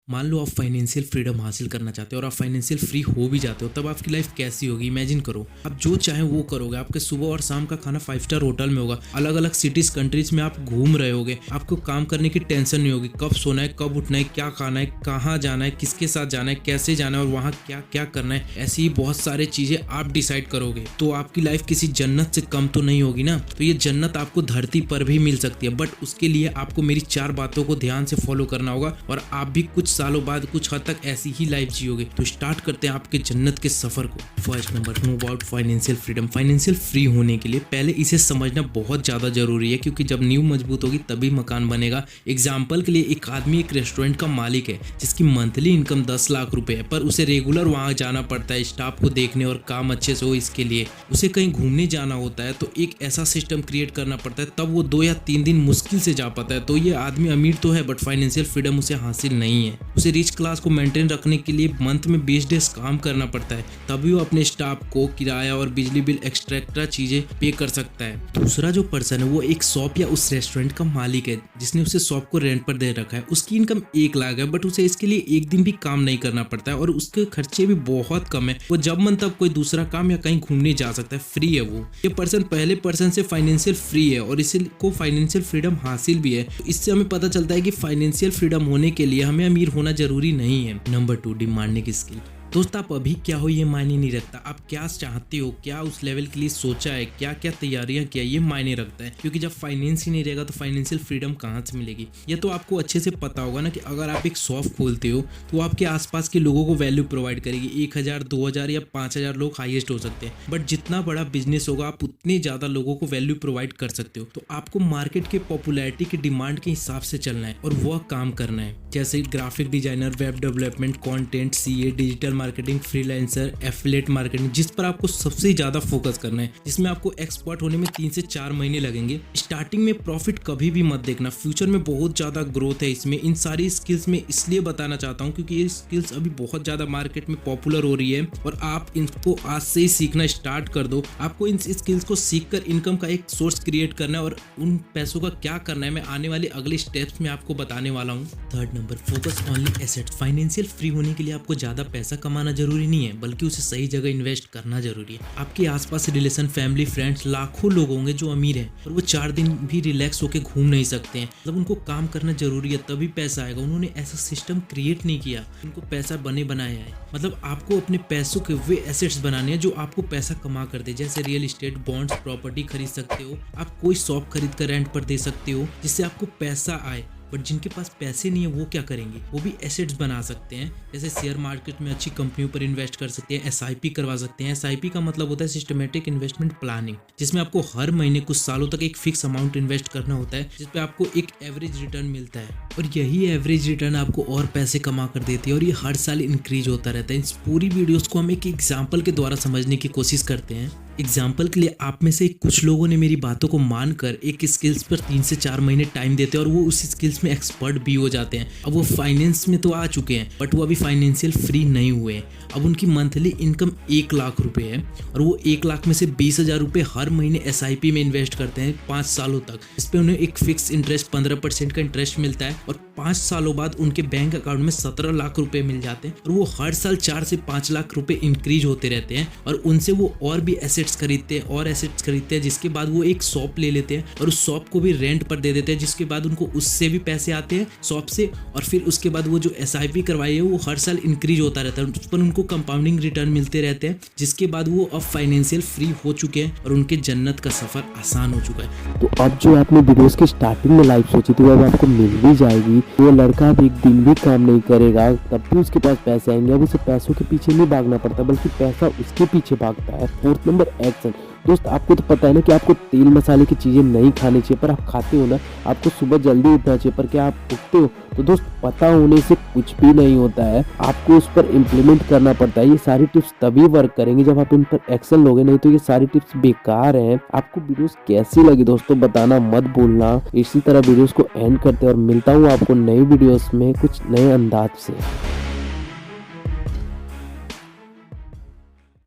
मान लो आप financial freedom हासिल करना चाहते हो और आप फाइनेंशियल फ्री हो भी जाते हो, तब आपकी लाइफ कैसी होगी इमेजिन करो। आप जो चाहे वो करोगे, आपके सुबह और शाम का खाना 5 स्टार होटल में होगा, अलग अलग सिटीज कंट्रीज में आप घूम रहे होगे, आपको काम करने की टेंशन नहीं होगी, कब सोना है, कब उठना है, क्या खाना है, कहाँ जाना है, किसके साथ जाना है, कैसे जाना है और वहाँ क्या क्या करना है, ऐसी ही बहुत सारी चीजें आप डिसाइड करोगे। तो आपकी लाइफ किसी जन्नत से कम तो नहीं होगी ना। तो ये जन्नत आपको धरती पर भी मिल सकती है, बट उसके लिए आपको मेरी 4 बातों को ध्यान से फॉलो करना होगा और आप भी कुछ सालों बाद कुछ हद तक ऐसी ही लाइफ जियोगे। तो स्टार्ट करते हैं आपके जन्नत के सफर को। First number, know about financial freedom. Financial free होने के लिए पहले इसे समझना बहुत ज्यादा जरूरी है, क्योंकि जब नींव मजबूत होगी तभी मकान बनेगा। एग्जाम्पल के लिए एक आदमी एक रेस्टोरेंट का मालिक है जिसकी मंथली इनकम 10 लाख रुपए है, पर उसे रेगुलर वहां जाना पड़ता है स्टाफ को देखने और काम अच्छे से हो इसके लिए। उसे कहीं घूमने जाना होता है तो एक ऐसा सिस्टम क्रिएट करना पड़ता है, तब वो 2 या 3 दिन मुश्किल से जा पाता है। तो ये आदमी अमीर तो है बट फाइनेंशियल फ्रीडम उसे हासिल नहीं है। उसे रिच क्लास को मेंटेन रखने के लिए मंथ में 20 डेज काम करना पड़ता है, तभी वो अपने स्टाफ को किराया और बिजली बिल एक्स्ट्रा चीजें पे कर सकता है। दूसरा जो पर्सन है वो एक शॉप या उस रेस्टोरेंट का मालिक है जिसने उसे शॉप को रेंट पर दे रखा है। उसकी इनकम 1 लाख है, बट उसे इसके लिए एक दिन भी काम नहीं करना पड़ता है और उसके खर्चे भी बहुत कम है। वो जब मन तब कोई दूसरा काम या कहीं घूमने जा सकता है, फ्री है वो। ये पर्सन पहले पर्सन से फाइनेंशियल फ्री है और इसी को फाइनेंशियल फ्रीडम हासिल भी है। तो इससे हमें पता चलता है कि फाइनेंशियल फ्रीडम होने के लिए हमें अमीर होना जरूरी नहीं है। Number 2, demanding skill. दोस्त, आप अभी क्या हो ये मायने नहीं रखता, आप क्या चाहते हो, क्या उस लेवल के लिए सोचा है, क्या क्या तैयारियां किया, ये मायने रखता है। क्योंकि जब फाइनेंस ही नहीं रहेगा तो फाइनेंशियल फ्रीडम कहाँ से मिलेगी। ये तो आपको अच्छे से पता होगा ना कि अगर आप एक शॉप खोलते हो तो आपके आसपास के लोगों को वैल्यू प्रोवाइड करेगी। 1000, 2000 या 5000 लोग हाईएस्ट हो सकते हैं, बट जितना बड़ा बिजनेस होगा आप उतने ज्यादा लोगों को वैल्यू प्रोवाइड कर सकते हो। तो आपको मार्केट के पॉपुलैरिटी की डिमांड के हिसाब से चलना है और वह काम करना है, जैसे graphic designer, web development, content, CA, digital marketing, freelancer, affiliate marketing, जिस पर आपको सबसे ज्यादा फोकस करना है, जिसमें आपको एक्सपर्ट होने में 3 से 4 महीने लगेंगे। स्टार्टिंग में प्रॉफिट कभी भी मत देखना, फ्यूचर में बहुत ज्यादा ग्रोथ है इसमें। इन सारी स्किल्स में इसलिए बताना चाहता हूँ क्योंकि ये स्किल्स अभी बहुत ज्यादा मार्केट में पॉपुलर हो रही है और आप इनको आज से ही सीखना स्टार्ट कर दो। आपको इन स्किल्स को सीखकर इनकम का एक सोर्स क्रिएट करना है और उन पैसों का क्या करना है मैं आने वाले अगले स्टेप्स में आपको बताने वाला हूँ। Third number, focus only assets. Financial free होने के लिए आपको ज्यादा पैसा कमाना जरूरी नहीं है, बल्कि उसे सही जगह इन्वेस्ट करना जरूरी है। आपके आसपास रिलेशन, फैमिली, फ्रेंड्स, लाखों लोग होंगे जो अमीर हैं और वो 4 दिन भी रिलैक्स होकर घूम नहीं सकते हैं। मतलब उनको काम करना जरूरी है तभी पैसा आएगा। उन्होंने ऐसा सिस्टम क्रिएट नहीं किया, उनको पैसा बने बनाया है। मतलब आपको अपने पैसों के वे एसेट्स बनाने हैं जो आपको पैसा कमा कर दे, जैसे रियल एस्टेट, बॉन्ड्स, प्रॉपर्टी खरीद सकते हो आप, कोई शॉप खरीद कर रेंट पर दे सकते हो जिससे आपको पैसा आए। बट जिनके पास पैसे नहीं है वो क्या करेंगे, वो भी एसेट्स बना सकते हैं, जैसे शेयर मार्केट में अच्छी कंपनियों पर इन्वेस्ट कर सकते हैं, एसआईपी करवा सकते हैं। एसआईपी का मतलब होता है सिस्टमेटिक इन्वेस्टमेंट प्लानिंग, जिसमें आपको हर महीने कुछ सालों तक एक फिक्स अमाउंट इन्वेस्ट करना होता है, जिसपे आपको एक एवरेज रिटर्न मिलता है और यही एवरेज रिटर्न आपको और पैसे कमा कर देती है और ये हर साल इंक्रीज होता रहता है। इस पूरी वीडियोस को हम एक एग्जाम्पल के द्वारा समझने की कोशिश करते हैं। एग्जाम्पल के लिए आप में से कुछ लोगों ने मेरी बातों को मानकर एक स्किल्स पर 3 से 4 महीने टाइम देते हैं और वो उस स्किल्स में एक्सपर्ट भी हो जाते हैं। अब वो फाइनेंस में तो आ चुके हैं बट वो अभी फाइनेंशियल फ्री नहीं हुए हैं। अब उनकी मंथली इनकम 1 लाख रुपए है और वो 1 लाख में से 20,000 रुपये हर महीने एसआईपी में इन्वेस्ट करते हैं 5 सालों तक। इस पर उन्हें एक फिक्स इंटरेस्ट 15% का इंटरेस्ट मिलता है और 5 सालों बाद उनके बैंक अकाउंट में 17 लाख रुपए मिल जाते हैं और वो हर साल 4 से 5 लाख रुपए इंक्रीज होते रहते हैं और उनसे वो और भी एसेट्स खरीदते हैं, जिसके बाद वो एक शॉप ले लेते हैं और उस शॉप को भी रेंट पर दे देते हैं, जिसके बाद उनको उससे भी पैसे आते हैं शॉप से और फिर उसके बाद वो जो एसआईपी करवाई है वो हर साल इंक्रीज होता रहता है, उस पर उनको कंपाउंडिंग रिटर्न मिलते रहते हैं, जिसके बाद वो अब फाइनेंशियल फ्री हो चुके हैं और उनके जन्नत का सफर आसान हो चुका है। तो अब जो आपने वीडियोस की स्टार्टिंग में लाइफ सोची थी वो अब आपको मिल भी जाएगी। वो लड़का अब एक दिन भी काम नहीं करेगा तब भी उसके पास पैसे आएंगे। अब उसे पैसों के पीछे नहीं भागना पड़ता बल्कि पैसा उसके पीछे भागता है। Fourth number, action. दोस्त, आपको तो पता है ना कि आपको तेल मसाले की चीजें नहीं खानी चाहिए, पर आप खाते हो ना। आपको सुबह जल्दी उठना चाहिए, पर क्या आप उठते हो? तो दोस्त, पता होने से कुछ भी नहीं होता है, आपको उस पर इम्प्लीमेंट करना पड़ता है। ये सारी टिप्स तभी वर्क करेंगे जब आप इन पर एक्शन लोगे, नहीं तो ये सारी टिप्स बेकार हैं। आपको वीडियोस कैसी लगी दोस्तों बताना मत भूलना। इसी तरह वीडियोस को एंड करते हैं और मिलता हूँ आपको नई वीडियोस में कुछ नए अंदाज से।